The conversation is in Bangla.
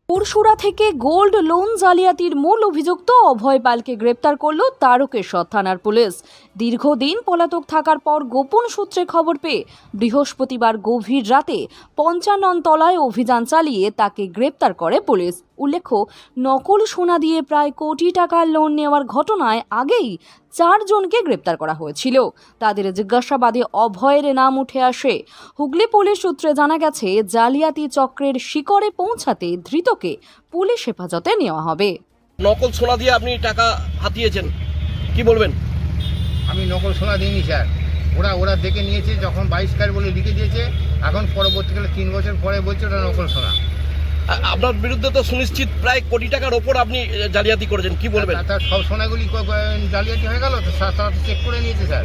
পুরসুরা থেকে গোল্ড লোন জালিয়াতির মূল অভিযুক্ত অভয় পালকে গ্রেপ্তার করল তারকেশ্বর থানার পুলিশ। দীর্ঘদিন পলাতক থাকার পর গোপন সূত্রে খবর পেয়ে বৃহস্পতিবার গভীর রাতে ৫৫ তলায় অভিযান চালিয়ে তাকে গ্রেপ্তার করে পুলিশ। উল্লেখ্য, নকল সোনা দিয়ে প্রায় কোটি টাকার লোন নেওয়ার ঘটনায় আগেই ৪ জনকে গ্রেপ্তার করা হয়েছিল। তাদের জিজ্ঞাসাবাদে অভয়ের নাম উঠে আসে। হুগলি পুলিশ সূত্রে জানা গেছে, জালিয়াতি চক্রের শিকড়ে পৌঁছাতে ধৃতকে পুলিশ হেফাজতে নেওয়া হবে। নকল সোনা দিয়ে আপনি টাকা হাতিয়েছেন, কি বলবেন? আমি নকল সোনা দিইনি স্যার, ওরা দেখে নিয়েছে, যখন 22 ক্যারেট বলে লিখে দিয়েছে। এখন পরবর্তীকালে 3 বছর পরে বলছে ওটা নকল সোনা। আপনার বিরুদ্ধে তো সুনিশ্চিত প্রায় কোটি টাকার ওপর আপনি জালিয়াতি করেছেন, কি বলবেন? সব সোনাগুলি জালিয়াতি হয়ে গেল, তো চেক করে নিয়েছে স্যার।